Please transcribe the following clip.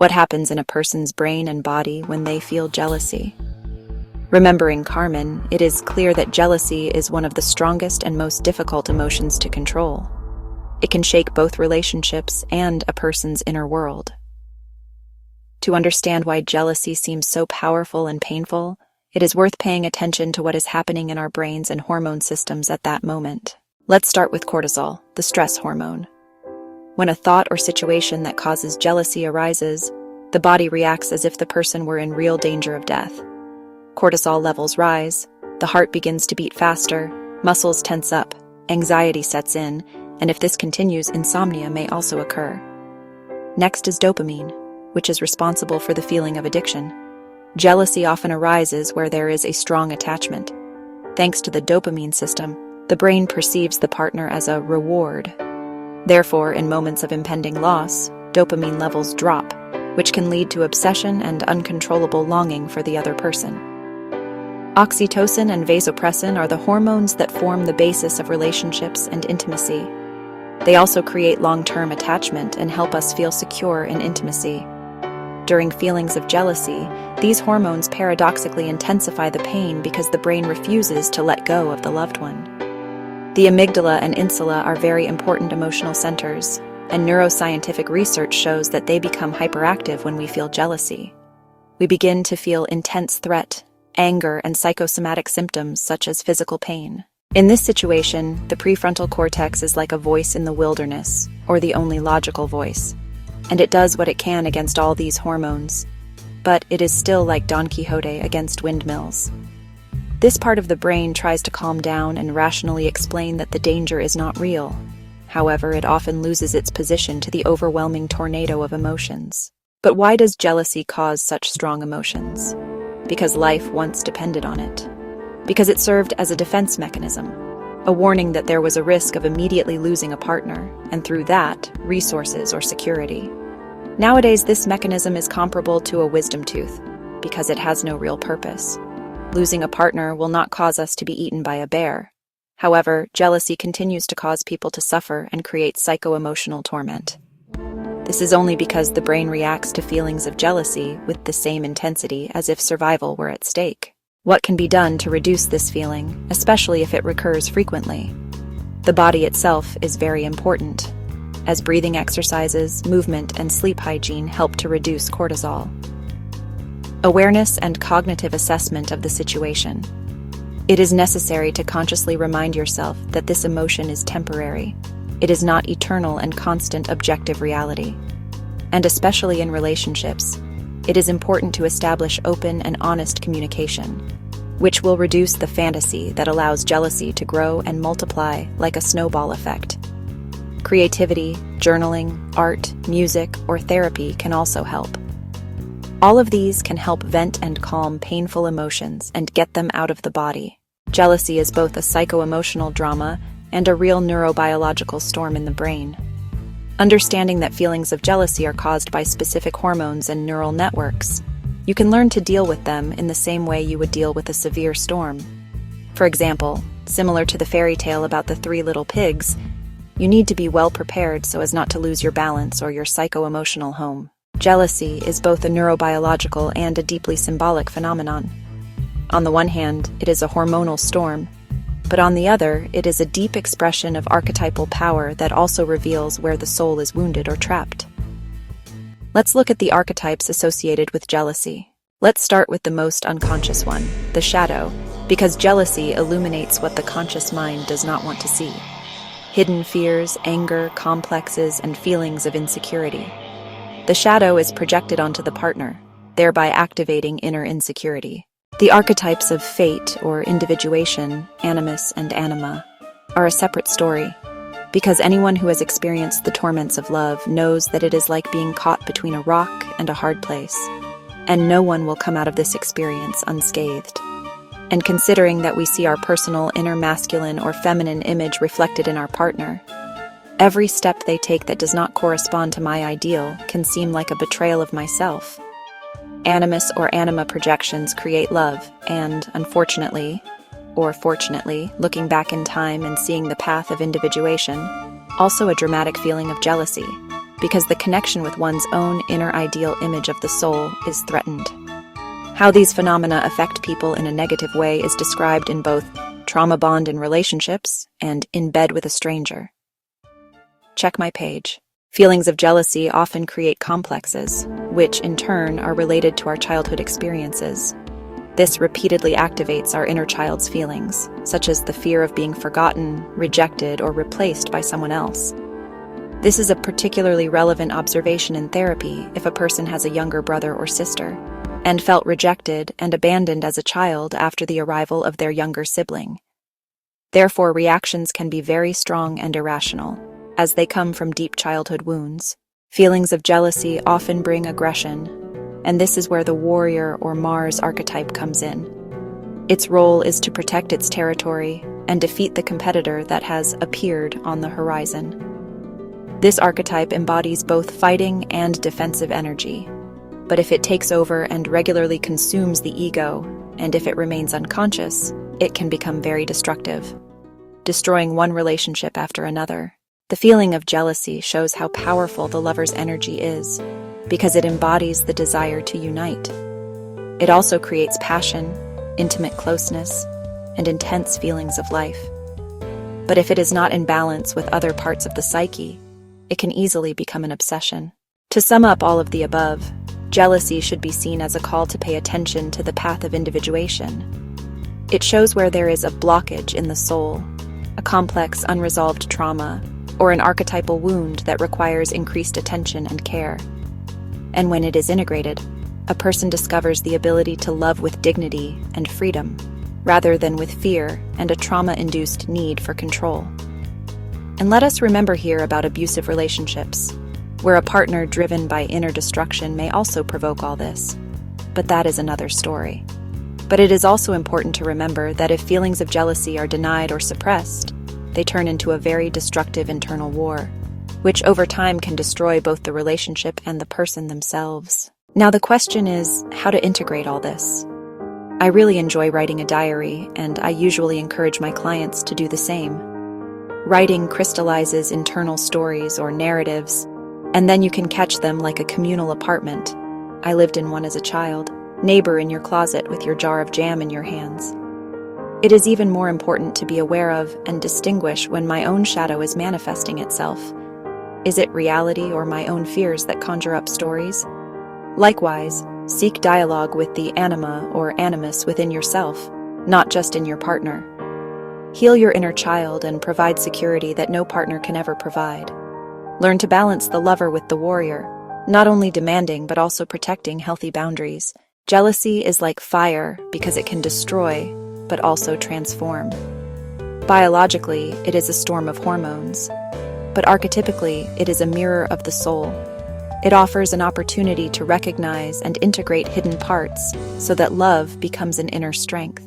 What happens in a person's brain and body when they feel jealousy? Remembering Carmen, it is clear that jealousy is one of the strongest and most difficult emotions to control. It can shake both relationships and a person's inner world. To understand why jealousy seems so powerful and painful, it is worth paying attention to what is happening in our brains and hormone systems at that moment. Let's start with cortisol, the stress hormone. When a thought or situation that causes jealousy arises, the body reacts as if the person were in real danger of death. Cortisol levels rise, the heart begins to beat faster, muscles tense up, anxiety sets in, and if this continues, insomnia may also occur. Next is dopamine, which is responsible for the feeling of addiction. Jealousy often arises where there is a strong attachment. Thanks to the dopamine system, the brain perceives the partner as a reward. Therefore, in moments of impending loss, dopamine levels drop, which can lead to obsession and uncontrollable longing for the other person. Oxytocin and vasopressin are the hormones that form the basis of relationships and intimacy. They also create long-term attachment and help us feel secure in intimacy. During feelings of jealousy, these hormones paradoxically intensify the pain because the brain refuses to let go of the loved one. The amygdala and insula are very important emotional centers, and neuroscientific research shows that they become hyperactive when we feel jealousy. We begin to feel intense threat, anger, and psychosomatic symptoms such as physical pain. In this situation, the prefrontal cortex is like a voice in the wilderness, or the only logical voice, and it does what it can against all these hormones, but it is still like Don Quixote against windmills. This part of the brain tries to calm down and rationally explain that the danger is not real. However, it often loses its position to the overwhelming tornado of emotions. But why does jealousy cause such strong emotions? Because life once depended on it. Because it served as a defense mechanism, a warning that there was a risk of immediately losing a partner, and through that, resources or security. Nowadays, this mechanism is comparable to a wisdom tooth, because it has no real purpose. Losing a partner will not cause us to be eaten by a bear. However, jealousy continues to cause people to suffer and create psycho-emotional torment. This is only because the brain reacts to feelings of jealousy with the same intensity as if survival were at stake. What can be done to reduce this feeling, especially if it recurs frequently? The body itself is very important, as breathing exercises, movement, and sleep hygiene help to reduce cortisol. Awareness and cognitive assessment of the situation. It is necessary to consciously remind yourself that this emotion is temporary. It is not eternal and constant objective reality. And especially in relationships, it is important to establish open and honest communication, which will reduce the fantasy that allows jealousy to grow and multiply like a snowball effect. Creativity, journaling, art, music, or therapy can also help. All of these can help vent and calm painful emotions and get them out of the body. Jealousy is both a psycho-emotional drama and a real neurobiological storm in the brain. Understanding that feelings of jealousy are caused by specific hormones and neural networks, you can learn to deal with them in the same way you would deal with a severe storm. For example, similar to the fairy tale about the 3 little pigs, you need to be well prepared so as not to lose your balance or your psycho-emotional home. Jealousy is both a neurobiological and a deeply symbolic phenomenon. On the one hand, it is a hormonal storm, but on the other, it is a deep expression of archetypal power that also reveals where the soul is wounded or trapped. Let's look at the archetypes associated with jealousy. Let's start with the most unconscious one, the shadow, because jealousy illuminates what the conscious mind does not want to see. Hidden fears, anger, complexes, and feelings of insecurity. The shadow is projected onto the partner, thereby activating inner insecurity. The archetypes of fate or individuation, animus and anima, are a separate story, because anyone who has experienced the torments of love knows that it is like being caught between a rock and a hard place, and no one will come out of this experience unscathed. And considering that we see our personal inner masculine or feminine image reflected in our partner, every step they take that does not correspond to my ideal can seem like a betrayal of myself. Animus or anima projections create love and, unfortunately, or fortunately, looking back in time and seeing the path of individuation, also a dramatic feeling of jealousy, because the connection with one's own inner ideal image of the soul is threatened. How these phenomena affect people in a negative way is described in both Trauma Bond in Relationships and In Bed with a Stranger. Check my page. Feelings of jealousy often create complexes, which in turn are related to our childhood experiences. This repeatedly activates our inner child's feelings, such as the fear of being forgotten, rejected, or replaced by someone else. This is a particularly relevant observation in therapy if a person has a younger brother or sister and felt rejected and abandoned as a child after the arrival of their younger sibling. Therefore, reactions can be very strong and irrational, as they come from deep childhood wounds. Feelings of jealousy often bring aggression, and this is where the warrior or Mars archetype comes in. Its role is to protect its territory and defeat the competitor that has appeared on the horizon. This archetype embodies both fighting and defensive energy, but if it takes over and regularly consumes the ego, and if it remains unconscious, it can become very destructive, destroying one relationship after another. The feeling of jealousy shows how powerful the lover's energy is, because it embodies the desire to unite. It also creates passion, intimate closeness, and intense feelings of life. But if it is not in balance with other parts of the psyche, it can easily become an obsession. To sum up all of the above, jealousy should be seen as a call to pay attention to the path of individuation. It shows where there is a blockage in the soul, a complex unresolved trauma, or an archetypal wound that requires increased attention and care. And when it is integrated, a person discovers the ability to love with dignity and freedom, rather than with fear and a trauma-induced need for control. And let us remember here about abusive relationships, where a partner driven by inner destruction may also provoke all this. But that is another story. But it is also important to remember that if feelings of jealousy are denied or suppressed, they turn into a very destructive internal war, which over time can destroy both the relationship and the person themselves. Now the question is how to integrate all this. I really enjoy writing a diary, and I usually encourage my clients to do the same. Writing crystallizes internal stories or narratives, and then you can catch them like a communal apartment. I lived in one as a child, neighbor in your closet with your jar of jam in your hands. It is even more important to be aware of and distinguish when my own shadow is manifesting itself. Is it reality or my own fears that conjure up stories? Likewise, seek dialogue with the anima or animus within yourself, not just in your partner. Heal your inner child and provide security that no partner can ever provide. Learn to balance the lover with the warrior, not only demanding but also protecting healthy boundaries. Jealousy is like fire because it can destroy, but also transform. Biologically, it is a storm of hormones, but archetypically, it is a mirror of the soul. It offers an opportunity to recognize and integrate hidden parts so that love becomes an inner strength.